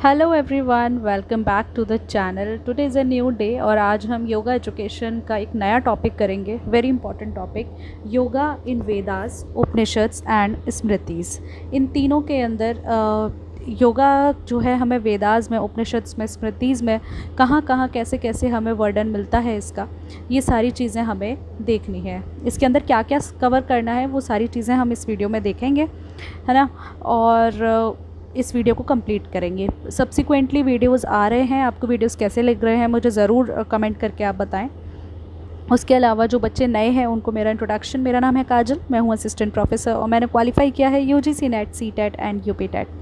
Hello everyone, welcome back to the channel. Today is a new day और आज हम yoga education का एक नया टॉपिक करेंगे। Very important topic, yoga in Vedas, Upanishads and Smritis. इन तीनों के अंदर योगा जो है हमें वेदास में, उपनिषद्स में, स्मृतिज में कहाँ कहाँ कैसे कैसे हमें वर्णन मिलता है इसका, ये सारी चीज़ें हमें देखनी है। इसके अंदर क्या क्या कवर करना है वो सारी चीज़ें हम इस वीडियो में देखेंगे, है ना। और इस वीडियो को कंप्लीट करेंगे। सब्सिक्वेंटली वीडियोस आ रहे हैं, आपको वीडियोस कैसे लग रहे हैं मुझे ज़रूर कमेंट करके आप बताएं। उसके अलावा जो बच्चे नए हैं उनको मेरा इंट्रोडक्शन, मेरा नाम है काजल, मैं हूँ असिस्टेंट प्रोफेसर और मैंने क्वालिफाई किया है UGC NET, CTET and UP TET.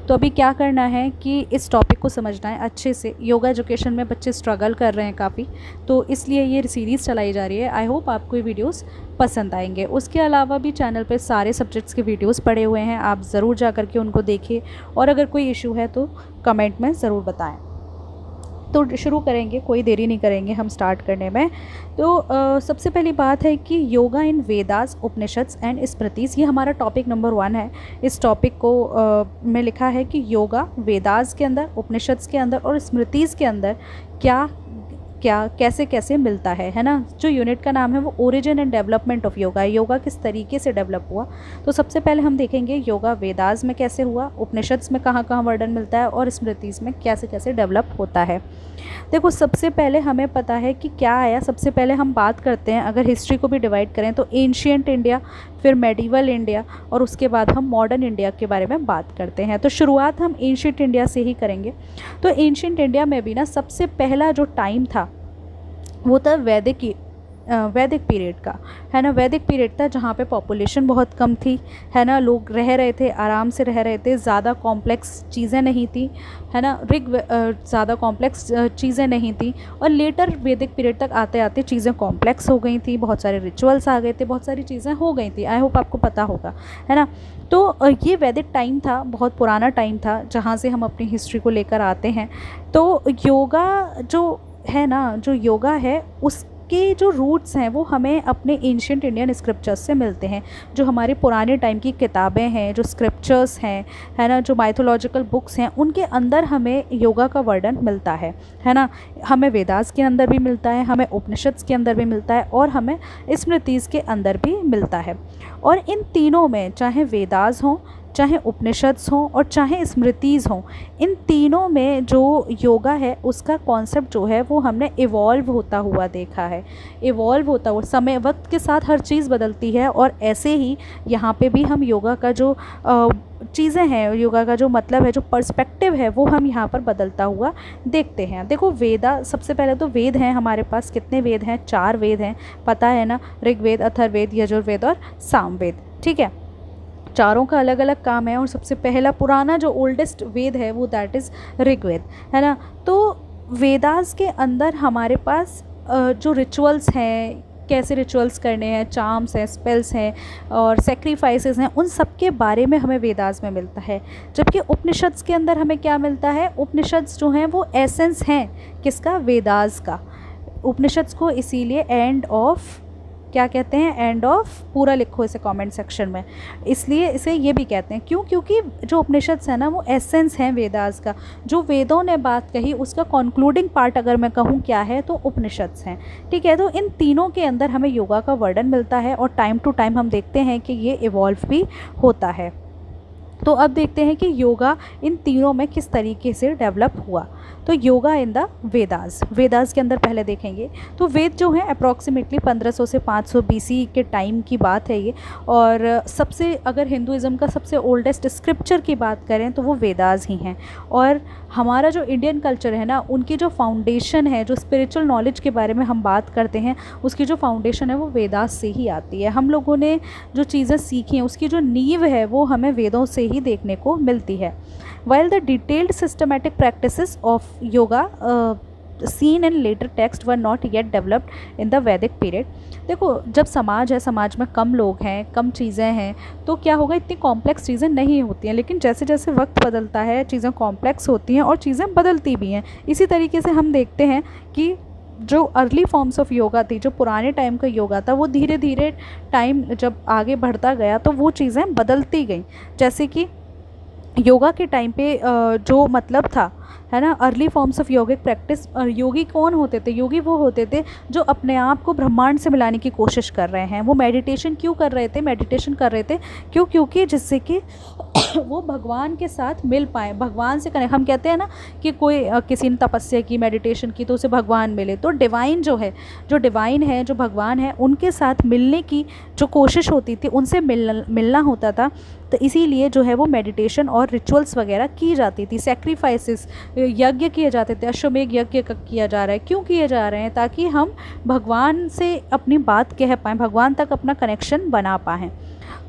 तो अभी क्या करना है कि इस टॉपिक को समझना है अच्छे से। योगा एजुकेशन में बच्चे स्ट्रगल कर रहे हैं काफ़ी, तो इसलिए ये सीरीज़ चलाई जा रही है। आई होप आपको ये वीडियोस पसंद आएंगे। उसके अलावा भी चैनल पे सारे सब्जेक्ट्स के वीडियोस पड़े हुए हैं, आप ज़रूर जा कर के उनको देखिए और अगर कोई इशू है तो कमेंट में ज़रूर बताएं। तो शुरू करेंगे, कोई देरी नहीं करेंगे हम स्टार्ट करने में। तो सबसे पहली बात है कि योगा इन वेदास, उपनिषद्स एंड स्मृतिज, ये हमारा टॉपिक नंबर 1 है। इस टॉपिक को में लिखा है कि योगा वेदास के अंदर, उपनिषद्स के अंदर और स्मृतिज के अंदर क्या क्या कैसे कैसे मिलता है ना। जो यूनिट का नाम है वो origin and development of yoga है, योगा किस तरीके से डेवलप हुआ। तो सबसे पहले हम देखेंगे योगा वेदास में कैसे हुआ, उपनिषद्स में कहाँ कहाँ वर्णन मिलता है और स्मृतिज में कैसे कैसे डेवलप होता है। देखो, सबसे पहले हमें पता है कि क्या आया। सबसे पहले हम बात करते हैं, अगर हिस्ट्री को भी डिवाइड करें तो एंशियंट इंडिया, फिर मेडिवल इंडिया और उसके बाद हम मॉडर्न इंडिया के बारे में बात करते हैं। तो शुरुआत हम एंशियंट इंडिया से ही करेंगे। तो एंशियंट इंडिया में भी ना सबसे पहला जो टाइम था वो था वैदिक पीरियड का, है ना। वैदिक पीरियड था जहाँ पे पॉपुलेशन बहुत कम थी, है ना। लोग रह रहे थे, आराम से रह रहे थे, ज़्यादा कॉम्प्लेक्स चीज़ें नहीं थी, है ना। ज़्यादा कॉम्प्लेक्स चीज़ें नहीं थी। और लेटर वैदिक पीरियड तक आते आते चीज़ें कॉम्प्लेक्स हो गई थी, बहुत सारे रिचुअल्स आ गए थे, बहुत सारी चीज़ें हो गई थी। आई होप आपको पता होगा, है ना। तो ये वैदिक टाइम था, बहुत पुराना टाइम था जहाँ से हम अपनी हिस्ट्री को लेकर आते हैं। तो योगा जो है ना, जो योगा है उसके जो रूट्स हैं वो हमें अपने एंशियंट इंडियन स्क्रिप्चर्स से मिलते हैं। जो हमारे पुराने टाइम की किताबें हैं, जो स्क्रिप्चर्स हैं, है ना, जो माइथोलॉजिकल बुक्स हैं, उनके अंदर हमें योगा का वर्णन मिलता है ना। हमें वेदास के अंदर भी मिलता है, हमें उपनिषद्स के अंदर भी मिलता है और हमें स्मृतिज के अंदर भी मिलता है। और इन तीनों में, चाहे वेदास हों, चाहे उपनिषद्स हों और चाहे स्मृतिज हों, इन तीनों में जो योगा है उसका कॉन्सेप्ट जो है वो हमने इवॉल्व होता हुआ देखा है। इवॉल्व होता हुआ, समय वक्त के साथ हर चीज़ बदलती है और ऐसे ही यहाँ पे भी हम योगा का जो चीज़ें हैं, योगा का जो मतलब है, जो पर्सपेक्टिव है, वो हम यहाँ पर बदलता हुआ देखते हैं। देखो, वेदा, सबसे पहले तो वेद हैं हमारे पास। कितने वेद हैं? 4 वेद हैं, पता है ना। ऋग्वेद, अथर्ववेद, यजुर्वेद और सामवेद, ठीक है। चारों का अलग अलग काम है और सबसे पहला पुराना जो ओल्डेस्ट वेद है वो दैट इज़ ऋग्वेद, है ना। तो वेदास के अंदर हमारे पास जो रिचुअल्स हैं, कैसे रिचुअल्स करने हैं, चार्म्स हैं, स्पेल्स हैं और सेक्रीफाइसेस हैं, उन सब के बारे में हमें वेदास में मिलता है। जबकि उपनिषद्स के अंदर हमें क्या मिलता है? उपनिषद्स जो हैं वो एसेंस हैं किसका? वेदास का। उपनिषद्स को इसीलिए एंड ऑफ, क्या कहते हैं? एंड ऑफ, पूरा लिखो इसे कमेंट सेक्शन में। इसलिए इसे ये भी कहते हैं, क्यों? क्योंकि जो उपनिषद्स है ना वो एसेंस हैं वेदास का। जो वेदों ने बात कही उसका कंक्लूडिंग पार्ट अगर मैं कहूँ क्या है तो उपनिषद्स हैं, ठीक है। तो इन तीनों के अंदर हमें योगा का वर्णन मिलता है और टाइम टू टाइम हम देखते हैं कि ये इवॉल्व भी होता है। तो अब देखते हैं कि योगा इन तीनों में किस तरीके से डेवलप हुआ। तो योगा इन द वेदास, वेदास के अंदर पहले देखेंगे तो वेद जो है अप्रॉक्सीमेटली 1500 से 500 बीसी के टाइम की बात है ये। और सबसे, अगर हिंदुज़म का सबसे ओल्डेस्ट स्क्रिप्चर की बात करें तो वो वेदास ही हैं। और हमारा जो इंडियन कल्चर है ना, उनकी जो फाउंडेशन है, जो स्पिरिचुअल नॉलेज के बारे में हम बात करते हैं, उसकी जो फाउंडेशन है वो वेदास से ही आती है। हम लोगों ने जो चीज़ें सीखी हैं उसकी जो नींव है वो हमें वेदों से ही देखने को मिलती है। While the detailed systematic practices of yoga seen in later text were not yet developed in the Vedic period। देखो, जब समाज है, समाज में कम लोग हैं, कम चीज़ें हैं, तो क्या होगा, इतनी कॉम्प्लेक्स चीज़ें नहीं होती हैं। लेकिन जैसे जैसे वक्त बदलता है चीज़ें कॉम्प्लेक्स होती हैं और चीज़ें बदलती भी हैं। इसी तरीके से हम देखते हैं कि जो अर्ली फॉर्म्स ऑफ योगा थी, जो पुराने टाइम का योगा था, वो धीरे धीरे टाइम जब आगे बढ़ता गया तो वो चीज़ें बदलती गई। जैसे कि योगा के टाइम पे जो मतलब था, है ना, early forms of yogic practice, योगी कौन होते थे? योगी वो होते थे जो अपने आप को ब्रह्मांड से मिलाने की कोशिश कर रहे हैं। वो मेडिटेशन क्यों कर रहे थे? मेडिटेशन कर रहे थे क्योंकि जिससे कि वो भगवान के साथ मिल पाए, भगवान से कनेक्ट। हम कहते हैं ना कि कोई किसी ने तपस्या की, मेडिटेशन की, तो उसे भगवान मिले। तो डिवाइन जो है, जो डिवाइन है, जो भगवान है, उनके साथ मिलने की जो कोशिश होती थी, उनसे मिलना होता था। तो इसीलिए जो है वो मेडिटेशन और रिचुअल्स वगैरह की जाती थी। सेक्रीफाइसेस, यज्ञ किए जाते थे। अश्वमेघ यज्ञ किया जा रहा है, क्यों किए जा रहे हैं? ताकि हम भगवान से अपनी बात कह पाएँ, भगवान तक अपना कनेक्शन बना पाएँ।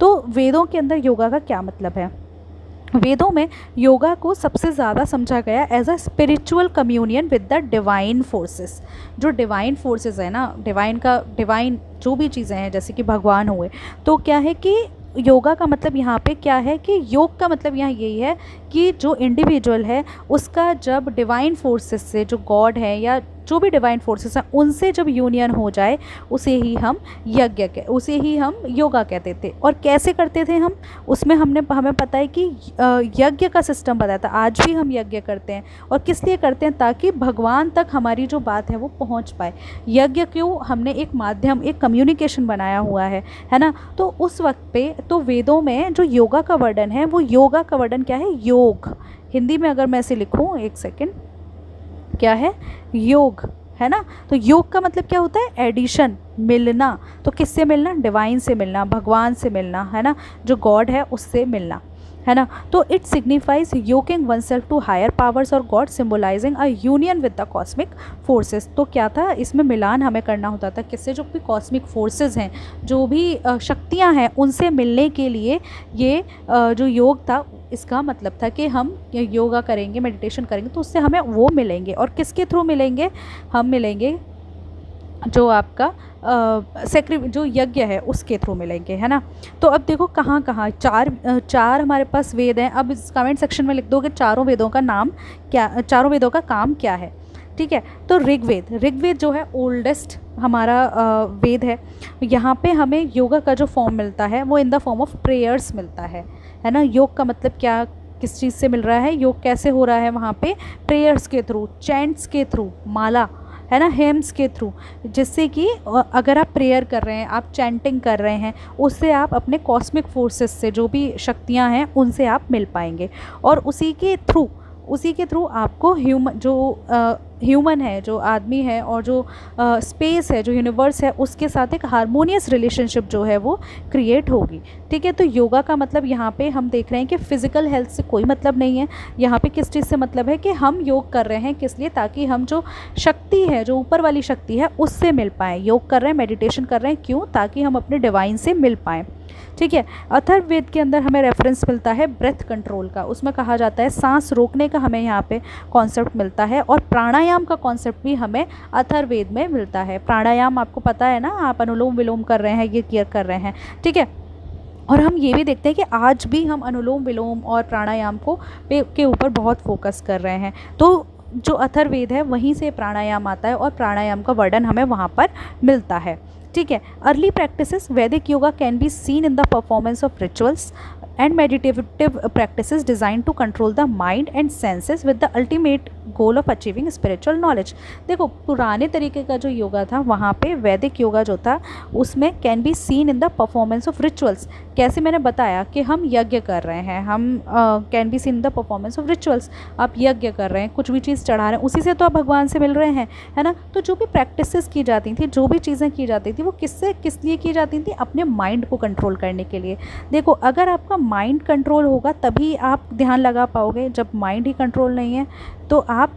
तो वेदों के अंदर योगा का क्या मतलब है? वेदों में योगा को सबसे ज़्यादा समझा गया as a spiritual communion with the divine forces. जो डिवाइन फोर्सेस है ना, डिवाइन जो भी चीज़ें हैं, जैसे कि भगवान हुए, तो क्या है कि योगा का मतलब यहाँ पे क्या है कि योग का मतलब यहाँ यही है कि जो इंडिविजुअल है उसका जब डिवाइन फोर्सेस से, जो गॉड है या जो भी डिवाइन फोर्सेस हैं, उनसे जब यूनियन हो जाए, उसे ही हम उसे ही हम योगा कहते थे। और कैसे करते थे हम? उसमें हमें पता है कि यज्ञ का सिस्टम बताया था। आज भी हम यज्ञ करते हैं, और किस लिए करते हैं? ताकि भगवान तक हमारी जो बात है वो पहुंच पाए। यज्ञ क्यों? हमने एक माध्यम, एक कम्युनिकेशन बनाया हुआ है ना। तो उस वक्त पे तो वेदों में जो योगा का वर्णन है, वो योगा का वर्णन क्या है? योग। हिंदी में अगर मैं इसे लिखूँ, एक सेकेंड, क्या है? योग, है ना। तो योग का मतलब क्या होता है? एडिशन, मिलना। तो किससे मिलना? डिवाइन से मिलना, भगवान से मिलना, है ना, जो गॉड है उससे मिलना, है ना। तो it signifies yoking one self to higher powers और God, symbolizing a union with the cosmic forces. तो क्या था इसमें? मिलान हमें करना होता था किससे? जो भी कॉस्मिक फोर्सेस हैं, जो भी शक्तियां हैं, उनसे मिलने के लिए ये जो योग था, इसका मतलब था कि हम योगा करेंगे, मेडिटेशन करेंगे, तो उससे हमें वो मिलेंगे। और किसके थ्रू मिलेंगे? हम मिलेंगे जो आपका जो यज्ञ है उसके थ्रू मिलेंगे, है ना। तो अब देखो कहाँ कहाँ चार हमारे पास वेद हैं। अब इस कमेंट सेक्शन में लिख दो कि चारों वेदों का नाम क्या, चारों वेदों का काम क्या है, ठीक है। तो ऋग्वेद जो है ओल्डेस्ट हमारा वेद है। यहाँ पे हमें योगा का जो फॉर्म मिलता है वो in the form of prayers मिलता है ना। योग का मतलब क्या, किस चीज़ से मिल रहा है? योग कैसे हो रहा है वहाँ पे? प्रेयर्स के थ्रू, चैंट्स के थ्रू, माला, है ना, हेम्स के थ्रू। जिससे कि अगर आप प्रेयर कर रहे हैं, आप चैंटिंग कर रहे हैं, उससे आप अपने कॉस्मिक फोर्सेस से, जो भी शक्तियाँ हैं, उनसे आप मिल पाएंगे। और उसी के थ्रू आपको ह्यूमन है, जो आदमी है, और जो स्पेस है, जो यूनिवर्स है, उसके साथ एक हारमोनियस रिलेशनशिप जो है वो क्रिएट होगी, ठीक है। तो योगा का मतलब यहाँ पे हम देख रहे हैं कि फ़िज़िकल हेल्थ से कोई मतलब नहीं है। यहाँ पे किस चीज़ से मतलब है कि हम योग कर रहे हैं, किस लिए? ताकि हम जो शक्ति है, जो ऊपर वाली शक्ति है, उससे मिल पाएँ। योग कर रहे हैं, मेडिटेशन कर रहे हैं, क्यों? ताकि हम अपने डिवाइन से मिल पाएँ, ठीक है। अथर्ववेद के अंदर हमें रेफरेंस मिलता है ब्रेथ कंट्रोल का। उसमें कहा जाता है सांस रोकने का हमें यहाँ पे कॉन्सेप्ट मिलता है। और प्राणायाम का कॉन्सेप्ट भी हमें अथर्ववेद में मिलता है। प्राणायाम आपको पता है ना, आप अनुलोम विलोम कर रहे हैं, ये केयर कर रहे हैं, ठीक है। और हम ये भी देखते हैं कि आज भी हम अनुलोम विलोम और प्राणायाम के ऊपर बहुत फोकस कर रहे हैं। तो जो अथर्ववेद है वहीं से प्राणायाम आता है, और प्राणायाम का वर्णन हमें वहाँ पर मिलता है, ठीक है। Early practices Vedic yoga can be seen in the performance of rituals and meditative practices design to control the mind and senses with the ultimate goal of achieving spiritual knowledge. देखो पुराने तरीके का जो योगा था, वहाँ पे वैदिक योगा जो था, उसमें can be seen in the performance of rituals. कैसे? मैंने बताया कि हम यज्ञ कर रहे हैं, हम can be seen in the performance of rituals. आप यज्ञ कर रहे हैं, कुछ भी चीज़ चढ़ा रहे हैं, उसी से तो आप भगवान से मिल रहे हैं, है ना। तो जो भी प्रैक्टिसेस की जाती थी, जो भी चीज़ें की जाती थी, वो किस लिए की जाती थी? अपने माइंड को कंट्रोल करने के लिए। देखो अगर आपका माइंड कंट्रोल होगा तभी आप ध्यान लगा पाओगे। जब माइंड ही कंट्रोल नहीं है तो आप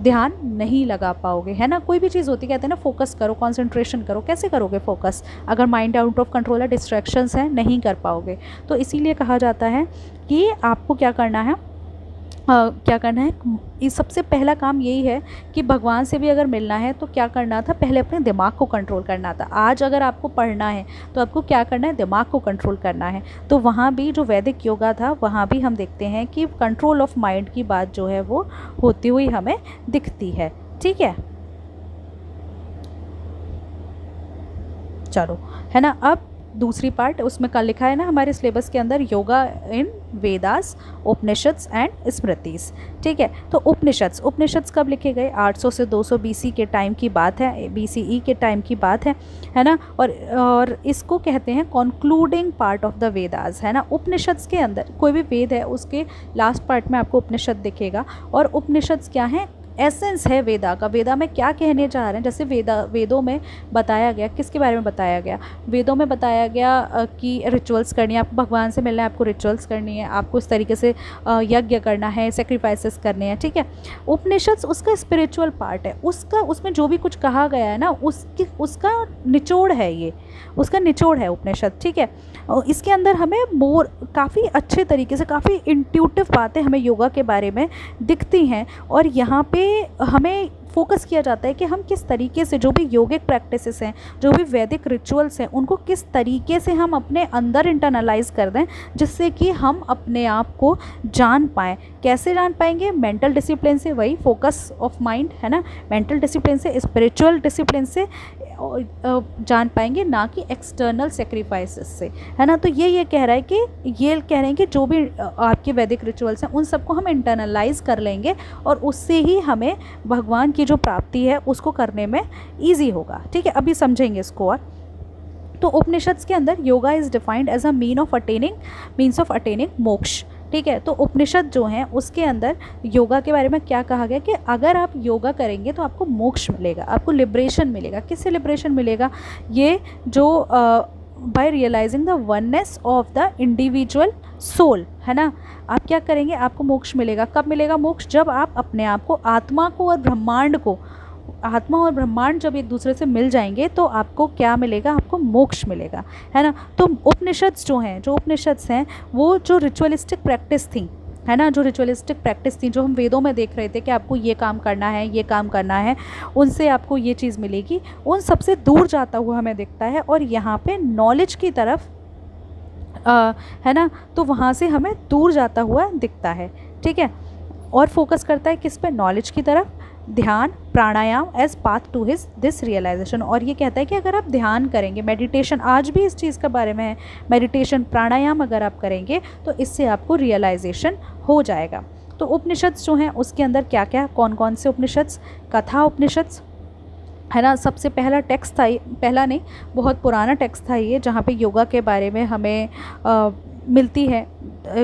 ध्यान नहीं लगा पाओगे, है ना। कोई भी चीज़ होती, कहते हैं ना फोकस करो, कंसंट्रेशन करो। कैसे करोगे फोकस अगर माइंड आउट ऑफ कंट्रोल है, डिस्ट्रैक्शंस हैं, नहीं कर पाओगे। तो इसीलिए कहा जाता है कि आपको क्या करना है, इस सबसे पहला काम यही है कि भगवान से भी अगर मिलना है तो क्या करना था? पहले अपने दिमाग को कंट्रोल करना था। आज अगर आपको पढ़ना है तो आपको क्या करना है? दिमाग को कंट्रोल करना है। तो वहाँ भी जो वैदिक योगा था, वहाँ भी हम देखते हैं कि कंट्रोल ऑफ माइंड की बात जो है वो होती हुई हमें दिखती है, ठीक है। चलो, है ना। अब दूसरी पार्ट उसमें कल लिखा है ना हमारे सिलेबस के अंदर, योगा इन वेदास, उपनिषद्स एंड स्मृतिस। ठीक है, तो उपनिषद्स कब लिखे गए? 800 से 200 बीसी के टाइम की बात है, बीसीई के टाइम की बात है ना। और इसको कहते हैं concluding part of the Vedas, है ना। उपनिषद्स के अंदर कोई भी वेद है उसके लास्ट पार्ट में आपको उपनिषद दिखेगा। और उपनिषद्स क्या है? एसेंस है वेदा का। वेदा में क्या कहने जा रहे हैं, जैसे वेदों में बताया गया, किसके बारे में बताया गया? वेदों में बताया गया कि रिचुअल्स करनी है, आपको भगवान से मिलना है, आपको रिचुअल्स करनी है, आपको इस तरीके से यज्ञ करना है, सेक्रीफाइसेस करने हैं। ठीक है, उपनिषद उसका स्पिरिचुअल पार्ट है, उसमें जो भी कुछ कहा गया है ना उसका निचोड़ है, ये उसका निचोड़ है उपनिषद। ठीक है, इसके अंदर हमें काफ़ी अच्छे तरीके से, काफ़ी इंट्यूटिव बातें हमें योगा के बारे में दिखती हैं। और यहाँ पे हमें फोकस किया जाता है कि हम किस तरीके से जो भी योगिक प्रैक्टिसेस हैं, जो भी वैदिक रिचुअल्स हैं, उनको किस तरीके से हम अपने अंदर इंटरनलाइज कर दें, जिससे कि हम अपने आप को जान पाएँ। कैसे जान पाएंगे? मेंटल डिसिप्लिन से, वही फोकस ऑफ माइंड, है ना। मेंटल डिसिप्लिन से, स्पिरिचुअल डिसिप्लिन से जान पाएंगे, ना कि एक्सटर्नल सेक्रीफाइसेस से, है ना। तो ये कह रहा है कि जो भी आपके वैदिक रिचुअल्स हैं उन सबको हम इंटरनलाइज कर लेंगे और उससे ही हमें भगवान की जो प्राप्ति है उसको करने में ईजी होगा। ठीक है, अभी समझेंगे इसको। और तो उपनिषद्स के अंदर yoga is defined as a means of attaining moksha. ठीक है, तो उपनिषद जो हैं उसके अंदर योगा के बारे में क्या कहा गया कि अगर आप योगा करेंगे तो आपको मोक्ष मिलेगा, आपको लिबरेशन मिलेगा। किससे लिबरेशन मिलेगा? ये जो by realising the oneness of the individual soul, है ना। आप क्या करेंगे? आपको मोक्ष मिलेगा। कब मिलेगा मोक्ष? जब आप अपने आप को, आत्मा को और ब्रह्मांड जब एक दूसरे से मिल जाएंगे तो आपको क्या मिलेगा? आपको मोक्ष मिलेगा, है ना। तो उपनिषद्स हैं वो जो रिचुअलिस्टिक प्रैक्टिस थी, है ना, जो रिचुअलिस्टिक प्रैक्टिस थी, जो हम वेदों में देख रहे थे कि आपको ये काम करना है, ये काम करना है, उनसे आपको ये चीज़ मिलेगी, उन सबसे दूर जाता हुआ हमें दिखता है। और यहाँ पे नॉलेज की तरफ है ना, तो वहाँ से हमें दूर जाता हुआ दिखता है। ठीक है, और फोकस करता है किस पे? नॉलेज की तरफ, dhyan, pranayama as path to this realization. और ये कहता है कि अगर आप ध्यान करेंगे, मेडिटेशन, आज भी इस चीज़ के बारे में है, मेडिटेशन, प्राणायाम अगर आप करेंगे तो इससे आपको रियलाइजेशन हो जाएगा। तो उपनिषद्स जो हैं उसके अंदर क्या क्या, कौन कौन से उपनिषद्स? कथा उपनिषद्स, है ना। सबसे पहला टेक्स्ट था, पहला नहीं, बहुत पुराना टेक्स्ट था ये, जहाँ पे योगा के बारे में हमें मिलती है,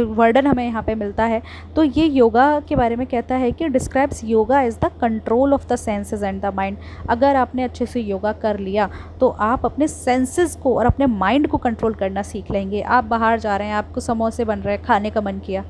वर्णन हमें यहाँ पे मिलता है। तो ये योगा के बारे में कहता है कि describes yoga is the control of the senses and the mind. अगर आपने अच्छे से योगा कर लिया तो आप अपने सेंसेस को और अपने माइंड को कंट्रोल करना सीख लेंगे। आप बाहर जा रहे हैं, आपको समोसे बन रहे हैं, खाने का मन किया,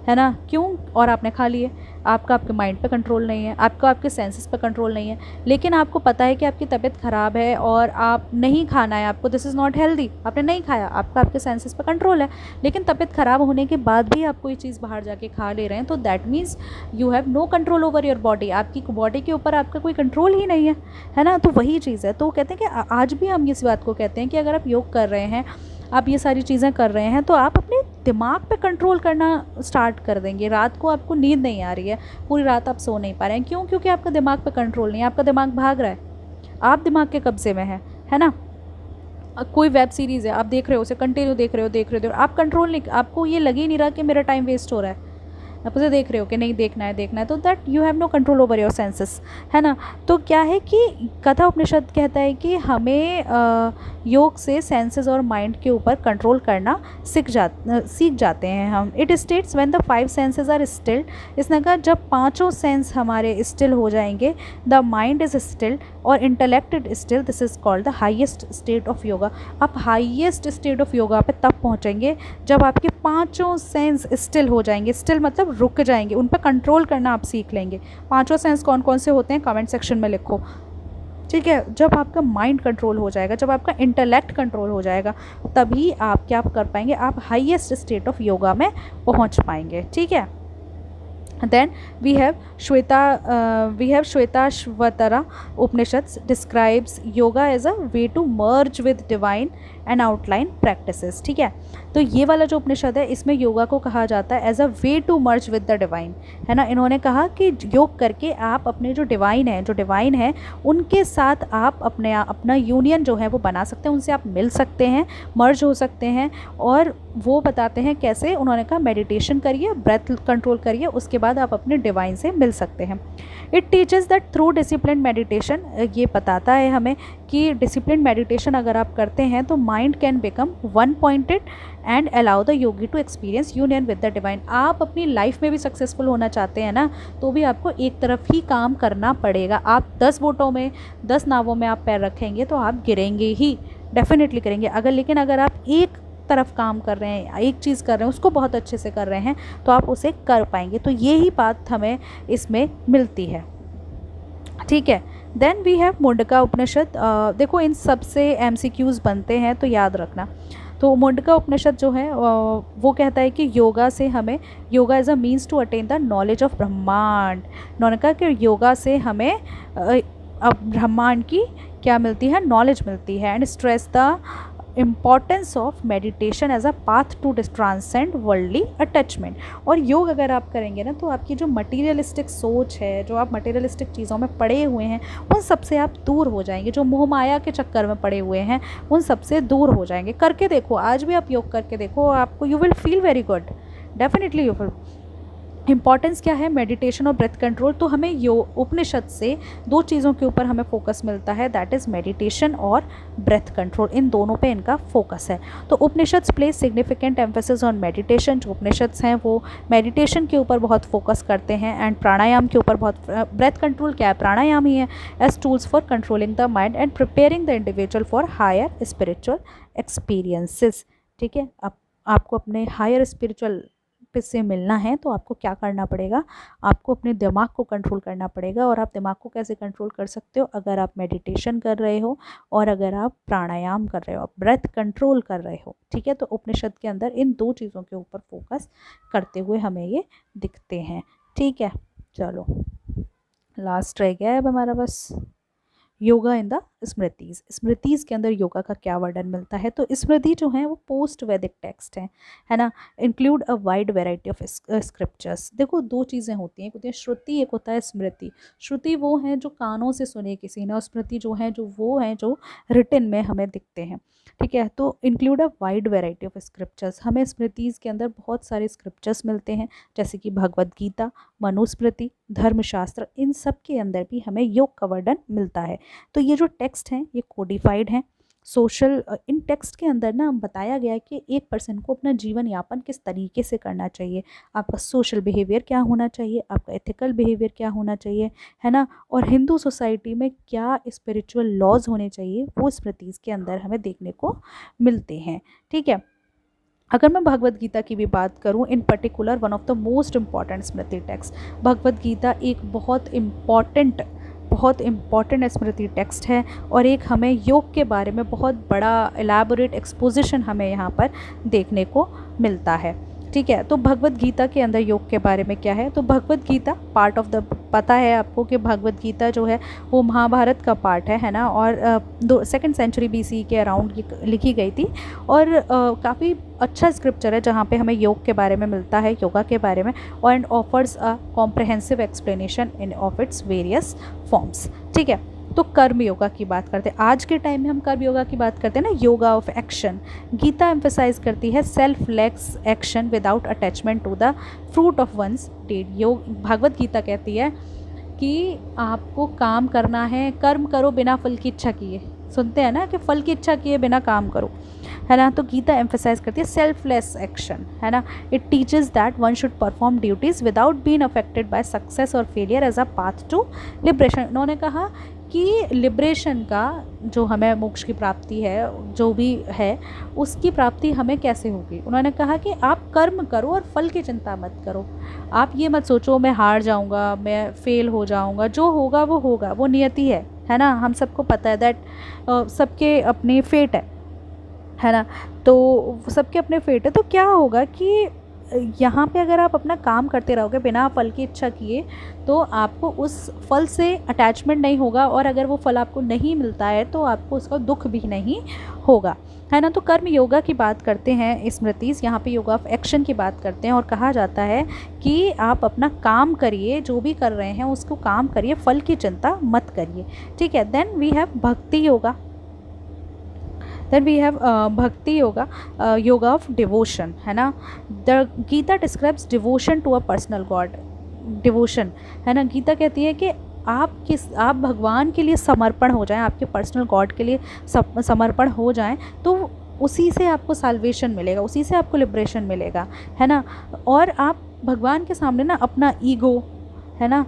है ना, क्यों? और आपने खा लिए। आपके माइंड पे कंट्रोल नहीं है, आपके सेंसेस पे कंट्रोल नहीं है, लेकिन आपको पता है कि आपकी तबीयत ख़राब है और आप नहीं खाना है, आपको दिस इज़ नॉट हेल्दी, आपने नहीं खाया, आपके सेंसेस पे कंट्रोल है, लेकिन तबीयत ख़राब होने के बाद भी आप कोई चीज़ बाहर जाके खा ले रहे हैं, तो that means you have no control over your body. आपकी बॉडी के ऊपर आपका कोई कंट्रोल ही नहीं है ना। तो वही चीज़ है। तो कहते हैं कि आज भी हम इस बात को कहते हैं कि अगर आप योग कर रहे हैं, आप ये सारी चीज़ें कर रहे हैं, तो आप अपने दिमाग पे कंट्रोल करना स्टार्ट कर देंगे। रात को आपको नींद नहीं आ रही है, पूरी रात आप सो नहीं पा रहे हैं, क्यों? क्योंकि आपका दिमाग पे कंट्रोल नहीं है, आपका दिमाग भाग रहा है, आप दिमाग के कब्जे में है ना। कोई वेब सीरीज़ है, आप देख रहे हो, उसे कंटिन्यू देख रहे हो, आप कंट्रोल नहीं, आपको ये लग ही नहीं रहा कि मेरा टाइम वेस्ट हो रहा है, आप उसे देख रहे हो कि नहीं देखना है, तो that you have no control over your senses, है ना। तो क्या है कि कथा उपनिषद कहता है कि हमें योग से सेंसेस और माइंड के ऊपर कंट्रोल करना सीख जाते हैं हम। It states when the 5 senses are still, इसने कहा जब 5 सेंस हमारे स्टिल हो जाएंगे, द माइंड इज स्टिल और intellect is still, this is called the highest state of yoga. आप हाईएस्ट स्टेट ऑफ योगा पे तब पहुँचेंगे जब आपके 5 सेंस स्टिल हो जाएंगे। स्टिल मतलब रुक जाएंगे, उन पर कंट्रोल करना आप सीख लेंगे। 5 सेंस कौन कौन से होते हैं? कमेंट सेक्शन में लिखो, ठीक है। जब आपका माइंड कंट्रोल हो जाएगा, जब आपका इंटेलेक्ट कंट्रोल हो जाएगा, तभी आप क्या कर पाएंगे? आप हाईएस्ट स्टेट ऑफ योगा में पहुंच पाएंगे, ठीक है। Then we have Shvetashvatara Upanishads describes yoga as a way to merge with divine and outline practices. ठीक है, तो ये वाला जो उपनिषद है इसमें योगा को कहा जाता है as a way to merge with the divine, है ना। इन्होंने कहा कि योग करके आप अपने जो डिवाइन है उनके साथ आप अपना यूनियन जो है वो बना सकते हैं, उनसे आप मिल सकते हैं, मर्ज हो सकते हैं। और वो बताते हैं कैसे, उन्होंने कहा मेडिटेशन करिए, ब्रेथ कंट्रोल करिए, उसके बाद आप अपने डिवाइन से मिल सकते हैं। It teaches that through discipline meditation, ये बताता है हमें कि डिसिप्लिन मेडिटेशन अगर आप करते हैं तो mind can become one pointed and allow the yogi to experience union with the divine. आप अपनी लाइफ में भी सक्सेसफुल होना चाहते हैं ना, तो भी आपको एक तरफ ही काम करना पड़ेगा। आप 10 बोटों में 10 नावों में आप पैर रखेंगे तो आप गिरेंगे ही, डेफिनेटली करेंगे। लेकिन अगर आप एक तरफ काम कर रहे हैं, एक चीज़ कर रहे हैं, उसको बहुत अच्छे से कर रहे हैं, तो आप उसे कर पाएंगे। तो ये ही बात हमें इसमें मिलती है, ठीक है। देन वी हैव मुंडका उपनिषद। देखो इन सब से MCQs बनते हैं, तो याद रखना। तो मुंडका उपनिषद जो है वो कहता है कि yoga as a means to attain the knowledge of brahmand. उन्होंने कहा कि योगा से हमें ब्रह्मांड की क्या मिलती है, नॉलेज मिलती है। And stress the importance of meditation as a path to transcend worldly attachment. और योग अगर आप करेंगे ना, तो आपकी जो मटीरियलिस्टिक सोच है, जो आप मटीरियलिस्टिक चीज़ों में पड़े हुए हैं, उन सब से आप दूर हो जाएंगे। जो मोह माया के चक्कर में पड़े हुए हैं उन सब से दूर हो जाएंगे। करके देखो, आज भी आप योग करके देखो, आपको you will feel very good, definitely you will. Importance क्या है मेडिटेशन और ब्रेथ कंट्रोल, तो हमें उपनिषद से 2 चीज़ों के ऊपर हमें फोकस मिलता है, दैट इज़ मेडिटेशन और ब्रेथ कंट्रोल। इन दोनों पे इनका फोकस है। तो Upanishads place significant emphasis on meditation. जो उपनिषद्स हैं वो मेडिटेशन के ऊपर बहुत फोकस करते हैं, एंड प्राणायाम के ऊपर बहुत। ब्रेथ कंट्रोल क्या है, प्राणायाम ही है, as tools for controlling the mind and preparing the individual for higher spiritual experiences. ठीक है, अब आपको अपने हायर स्पिरिचुअल से मिलना है तो आपको क्या करना पड़ेगा, आपको अपने दिमाग को कंट्रोल करना पड़ेगा। और आप दिमाग को कैसे कंट्रोल कर सकते हो, अगर आप मेडिटेशन कर रहे हो और अगर आप प्राणायाम कर रहे हो, आप ब्रेथ कंट्रोल कर रहे हो। ठीक है, तो उपनिषद के अंदर इन 2 चीज़ों के ऊपर फोकस करते हुए हमें ये दिखते हैं। ठीक है, चलो लास्ट रह गया है अब हमारा बस योगा इन द स्मृतिज। स्मृतिज के अंदर योगा का क्या वर्णन मिलता है, तो स्मृति जो है वो पोस्ट वैदिक टेक्स्ट हैं, है ना। Include a wide variety of scriptures. देखो 2 चीज़ें होती हैं, एक होती है श्रुति, एक होता है स्मृति। श्रुति वो है जो कानों से सुने किसी ने, और स्मृति जो है वो है जो रिटन में हमें दिखते हैं। ठीक है, तो include a wide variety of scriptures. हमें स्मृतिज के अंदर बहुत सारे स्क्रिप्चर्स मिलते हैं, जैसे कि भगवद गीता, मनुस्मृति, धर्मशास्त्र, इन सब के अंदर भी हमें योग का वर्णन मिलता है। तो ये जो टेक्स्ट हैं ये कोडिफाइड हैं, सोशल। इन टेक्स्ट के अंदर ना बताया गया है कि एक पर्सन को अपना जीवन यापन किस तरीके से करना चाहिए, आपका सोशल बिहेवियर क्या होना चाहिए, आपका एथिकल बिहेवियर क्या होना चाहिए, है ना। और हिंदू सोसाइटी में क्या स्पिरिचुअल लॉज होने चाहिए, वो स्मृतिज के अंदर हमें देखने को मिलते हैं। ठीक है, अगर मैं भगवद गीता की भी बात करूं, in particular one of the most important smriti text, Bhagavad Gita एक बहुत इम्पॉर्टेंट स्मृति टेक्स्ट है, और एक हमें योग के बारे में बहुत बड़ा एलैबोरेट एक्सपोजिशन हमें यहाँ पर देखने को मिलता है। ठीक है, तो भगवद गीता के अंदर योग के बारे में क्या है, तो Bhagavad Gita part of the, पता है आपको कि भगवद गीता जो है वो महाभारत का पार्ट है ना। और 2nd सेंचुरी BC के अराउंड ये लिखी गई थी, और काफ़ी अच्छा स्क्रिप्चर है जहाँ पे हमें योग के बारे में मिलता है, योगा के बारे में, और and offers a comprehensive explanation in of its various forms. ठीक है, तो कर्म योगा की बात करते हैं। आज के टाइम में हम कर्म योगा की बात करते हैं ना, yoga of action. Gita emphasize करती है selfless action without attachment to the fruit of one's deed. Bhagavad Gita कहती है कि आपको काम करना है, कर्म करो बिना फल की इच्छा किए। सुनते हैं ना कि फल की इच्छा किए बिना काम करो, है ना। तो गीता एम्फेसाइज करती है सेल्फलेस एक्शन, है ना। It teaches that one should perform duties without being affected by success और failure as a path to liberation. उन्होंने कहा कि लिबरेशन का जो हमें मोक्ष की प्राप्ति है, जो भी है, उसकी प्राप्ति हमें कैसे होगी। उन्होंने कहा कि आप कर्म करो और फल की चिंता मत करो। आप ये मत सोचो मैं हार जाऊंगा, मैं फेल हो जाऊंगा, जो होगा वो होगा, वो नियति है ना। हम सबको पता है दैट सबके अपनी फेट है ना। तो सबके अपने फेट है, तो क्या होगा कि यहाँ पे अगर आप अपना काम करते रहोगे बिना फल की इच्छा किए, तो आपको उस फल से अटैचमेंट नहीं होगा, और अगर वो फल आपको नहीं मिलता है तो आपको उसका दुख भी नहीं होगा, है ना। तो कर्म योगा की बात करते हैं स्मृतिज, यहाँ पे योगा ऑफ एक्शन की बात करते हैं, और कहा जाता है कि आप अपना काम करिए, जो भी कर रहे हैं उसको काम करिए, फल की चिंता मत करिए, ठीक है। देन वी हैव भक्ति योगा, भक्ति योगा, योगा ऑफ डिवोशन, है ना। The Gita describes devotion to a personal god, devotion, है ना। गीता कहती है कि आप भगवान के लिए समर्पण हो जाएं, आपके पर्सनल गॉड के लिए समर्पण हो जाएं, तो उसी से आपको साल्वेशन मिलेगा, उसी से आपको लिबरेशन मिलेगा, है ना। और आप भगवान के सामने ना अपना ईगो, है ना,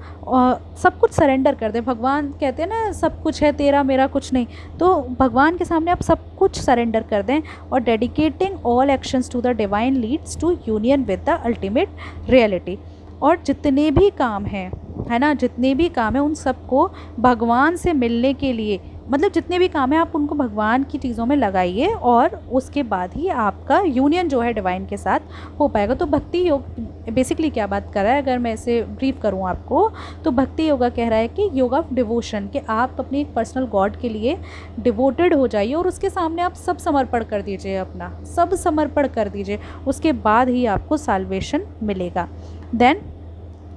सब कुछ सरेंडर कर दें। भगवान कहते हैं ना सब कुछ है तेरा मेरा कुछ नहीं, तो भगवान के सामने आप सब कुछ सरेंडर कर दें, और dedicating all actions to the divine leads to union with the ultimate reality. और जितने भी काम हैं, है ना, जितने भी काम हैं उन सबको भगवान से मिलने के लिए, मतलब जितने भी काम हैं आप उनको भगवान की चीज़ों में लगाइए, और उसके बाद ही आपका यूनियन जो है डिवाइन के साथ हो पाएगा। तो भक्ति योग बेसिकली क्या बात कर रहा है, अगर मैं इसे ब्रीफ करूँ आपको, तो भक्ति योगा कह रहा है कि योगा ऑफ डिवोशन, कि आप अपने एक पर्सनल गॉड के लिए डिवोटेड हो जाइए, और उसके सामने आप सब समर्पण कर दीजिए, अपना सब समर्पण कर दीजिए, उसके बाद ही आपको साल्वेशन मिलेगा। Then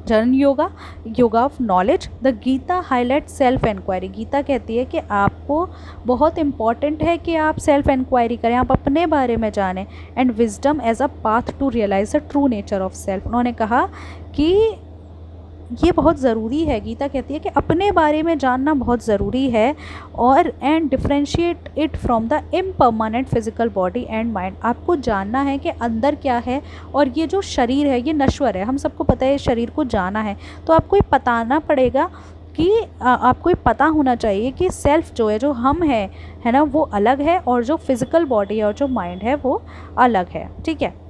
jnana yoga, yoga of knowledge. The Gita highlight self inquiry, Gita कहती है कि आपको बहुत इम्पॉर्टेंट है कि आप सेल्फ इंक्वायरी करें, आप अपने बारे में जानें, and wisdom as a path to realize the true nature of self. उन्होंने कहा कि ये बहुत ज़रूरी है, गीता कहती है कि अपने बारे में जानना बहुत ज़रूरी है, और and differentiate it from the impermanent physical body and mind. आपको जानना है कि अंदर क्या है, और ये जो शरीर है ये नश्वर है, हम सबको पता है, शरीर को जाना है, तो आपको ये बताना पड़ेगा कि आपको ये पता होना चाहिए कि सेल्फ जो है, जो हम है ना, वो अलग है, और जो फिज़िकल बॉडी है और जो माइंड है वो अलग है, ठीक है।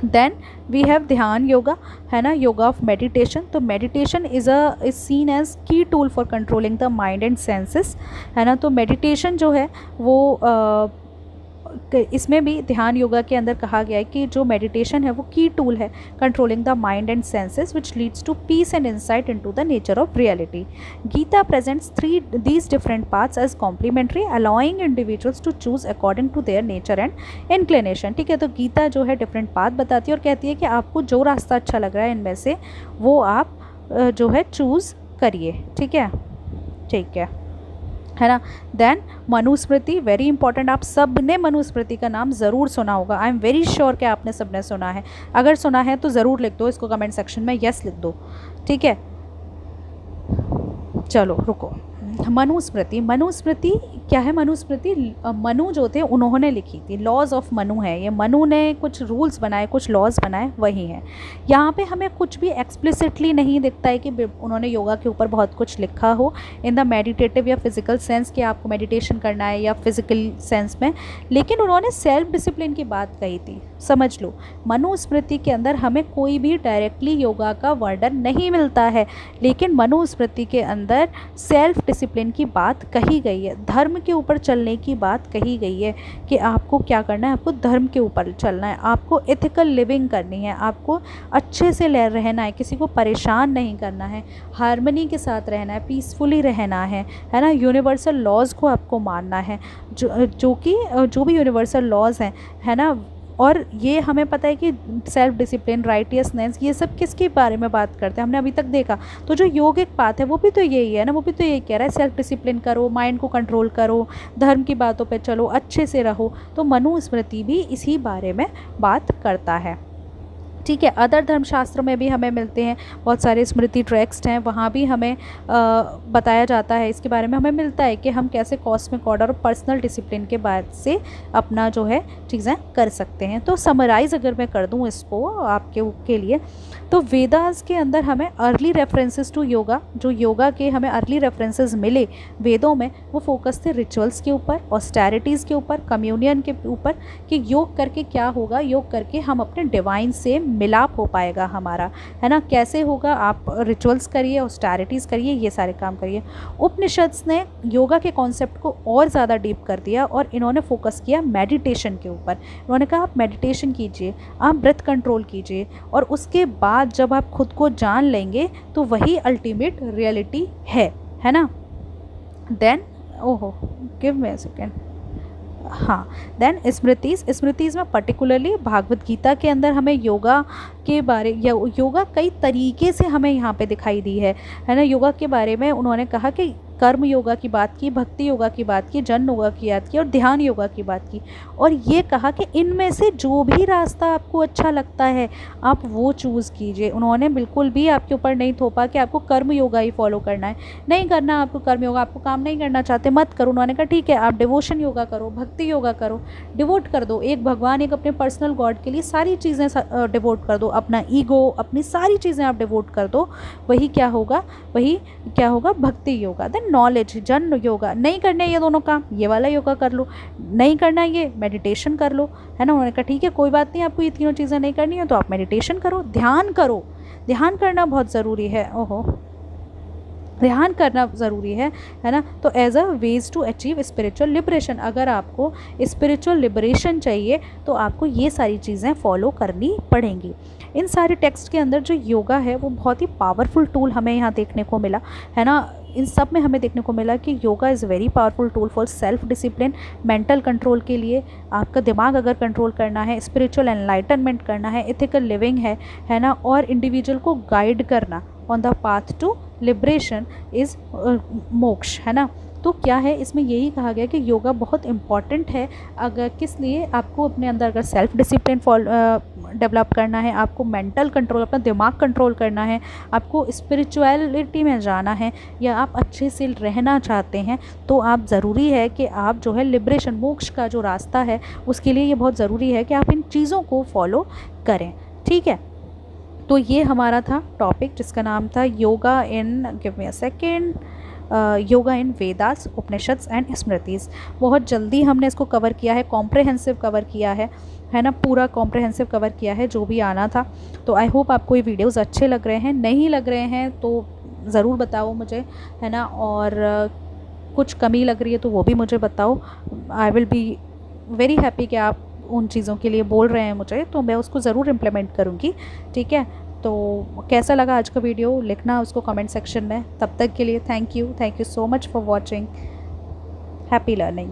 देन वी हैव ध्यान योगा, है ना, योगा ऑफ मेडिटेशन। तो मेडिटेशन इज़ सीन एज की tool for controlling the mind and senses, है ना। तो मेडिटेशन जो है वो इसमें भी ध्यान योगा के अंदर कहा गया है कि जो मेडिटेशन है वो की टूल है controlling the mind and senses which leads to peace and insight into the nature of reality. Gita presents these different paths as complementary, allowing individuals to choose according to their nature and inclination, ठीक है। तो गीता जो है different path बताती है और कहती है कि आपको जो रास्ता अच्छा लग रहा है इनमें से वो आप जो है चूज़ करिए, ठीक है ना। देन मनुस्मृति, वेरी इंपॉर्टेंट, आप सब ने मनुस्मृति का नाम ज़रूर सुना होगा, आई एम वेरी श्योर कि आपने सब ने सुना है। अगर सुना है तो ज़रूर लिख दो इसको कमेंट सेक्शन में, यस लिख दो, ठीक है। चलो रुको, मनुस्मृति, मनुस्मृति क्या है? मनुस्मृति मनु जो थे उन्होंने लिखी थी, लॉज ऑफ मनु है ये, मनु ने कुछ रूल्स बनाए, कुछ लॉज बनाए, वही हैं। यहाँ पे हमें कुछ भी एक्सप्लिसिटली नहीं दिखता है कि उन्होंने योगा के ऊपर बहुत कुछ लिखा हो इन द मेडिटेटिव या फिज़िकल सेंस कि आपको मेडिटेशन करना है या फिज़िकल सेंस में, लेकिन उन्होंने सेल्फ डिसिप्लिन की बात कही थी, समझ लो। मनुस्मृति के अंदर हमें कोई भी डायरेक्टली योगा का वर्णन नहीं मिलता है, लेकिन मनुस्मृति के अंदर सेल्फ डिसिप्लिन की बात कही गई है, धर्म के ऊपर चलने की बात कही गई है कि आपको क्या करना है, आपको धर्म के ऊपर चलना है, आपको एथिकल लिविंग करनी है, आपको अच्छे से रहना है, किसी को परेशान नहीं करना है, हार्मनी के साथ रहना है, पीसफुली रहना है ना। यूनिवर्सल लॉज को आपको मानना है, जो भी यूनिवर्सल लॉज हैं, है ना। और ये हमें पता है कि सेल्फ डिसिप्लिन, राइटियसनेस, ये सब किसके बारे में बात करते हैं, हमने अभी तक देखा। तो जो योगिक पाथ है वो भी तो यही है ना, वो भी तो यही कह रहा है, सेल्फ डिसिप्लिन करो, माइंड को कंट्रोल करो, धर्म की बातों पे चलो, अच्छे से रहो। तो मनुस्मृति भी इसी बारे में बात करता है, ठीक है। अदर धर्मशास्त्रों में भी हमें मिलते हैं, बहुत सारे स्मृति टेक्स्ट हैं, वहाँ भी हमें बताया जाता है, इसके बारे में हमें मिलता है कि हम कैसे कॉस्मिक ऑर्डर और पर्सनल डिसिप्लिन के बाद से अपना जो है चीज़ें कर सकते हैं। तो समराइज़ अगर मैं कर दूँ इसको आपके लिए, तो वेदास के अंदर हमें अर्ली रेफरेंसेस टू योगा, जो योगा के हमें अर्ली रेफरेंसेस मिले वेदों में, वो फोकस थे रिचुअल्स के ऊपर, ऑस्टेरिटीज़ के ऊपर, कम्युनियन के ऊपर, कि योग करके क्या होगा, योग करके हम अपने डिवाइन से मिलाप हो पाएगा हमारा, है ना। कैसे होगा, आप रिचुअल्स करिए, ऑस्टेरिटीज़ करिए, ये सारे काम करिए। उपनिषद्स ने योगा के कॉन्सेप्ट को और ज़्यादा डीप कर दिया और इन्होंने फोकस किया मेडिटेशन के ऊपर। इन्होंने कहा आप मेडिटेशन कीजिए, आप ब्रेथ कंट्रोल कीजिए, और उसके बाद जब आप खुद को जान लेंगे तो वही अल्टीमेट रियलिटी है ना। देन ओहो, गिव मी अ सेकेंड। हाँ, देन स्मृतिज़ में पर्टिकुलरली भागवत गीता के अंदर हमें योगा के बारे या योगा कई तरीके से हमें यहाँ पे दिखाई दी है ना। योगा के बारे में उन्होंने कहा कि कर्म योगा की बात की, भक्ति योगा की बात की, जन योगा की बात की और ध्यान योगा की बात की, और ये कहा कि इनमें से जो भी रास्ता आपको अच्छा लगता है आप वो चूज़ कीजिए। उन्होंने बिल्कुल भी आपके ऊपर नहीं थोपा कि आपको कर्म योगा ही फॉलो करना है, नहीं करना आपको कर्म योगा, आपको काम नहीं करना चाहते मत करो। उन्होंने कहा ठीक है, आप डिवोशन योगा करो, भक्ति योगा करो, डिवोट कर दो एक भगवान, एक अपने पर्सनल गॉड के लिए सारी चीज़ें डिवोट कर दो, अपना ईगो, अपनी सारी चीज़ें आप डिवोट कर दो। वही क्या होगा भक्ति योगा। देन नॉलेज, जन योगा, नहीं करना ये दोनों काम, ये वाला योगा कर लो, नहीं करना ये मेडिटेशन कर लो, है ना। उन्होंने कहा ठीक है, कोई बात नहीं, आपको ये तीनों चीज़ें नहीं करनी है तो आप मेडिटेशन करो, ध्यान करो, ध्यान करना बहुत ज़रूरी है। ओहो, ध्यान करना ज़रूरी है ना। तो as a ways to achieve spiritual liberation, अगर आपको स्पिरिचुअल लिबरेशन चाहिए तो आपको ये सारी चीज़ें फॉलो करनी पड़ेंगी। इन सारे टेक्स्ट के अंदर जो योगा है वो बहुत ही पावरफुल टूल हमें यहाँ देखने को मिला, है ना। इन सब में हमें देखने को मिला कि yoga is very powerful tool for self discipline, mental control के लिए, आपका दिमाग अगर कंट्रोल करना है, स्पिरिचुअल एनलाइटनमेंट करना है, एथिकल लिविंग है ना, और इंडिविजुअल को गाइड करना on the path to liberation is moksha, है ना। तो क्या है, इसमें यही कहा गया कि योगा बहुत इम्पॉर्टेंट है। अगर किस लिए, आपको अपने अंदर अगर सेल्फ डिसिप्लिन डेवलप करना है, आपको मेंटल कंट्रोल, अपना दिमाग कंट्रोल करना है, आपको स्पिरिचुअलिटी में जाना है, या आप अच्छे से रहना चाहते हैं, तो आप ज़रूरी है कि आप जो है लिबरेशन, मोक्ष का जो रास्ता है उसके लिए ये बहुत ज़रूरी है कि आप इन चीज़ों को फॉलो करें, ठीक है। तो ये हमारा था टॉपिक जिसका नाम था yoga in, give me a second, yoga in Vedas, Upanishads and Smritis. बहुत जल्दी हमने इसको कवर किया है, कॉम्प्रहेंसिव कवर किया है ना, पूरा कॉम्प्रहेंसिव कवर किया है जो भी आना था। तो आई होप आपको ये वीडियोस अच्छे लग रहे हैं, नहीं लग रहे हैं तो ज़रूर बताओ मुझे, है ना। और कुछ कमी लग रही है तो वो भी मुझे बताओ। I will be very happy कि आप उन चीज़ों के लिए बोल रहे हैं मुझे, तो मैं उसको ज़रूर इम्प्लीमेंट करूँगी, ठीक है। तो कैसा लगा आज का वीडियो, लिखना उसको कमेंट सेक्शन में। तब तक के लिए thank you so much for watching. Happy learning.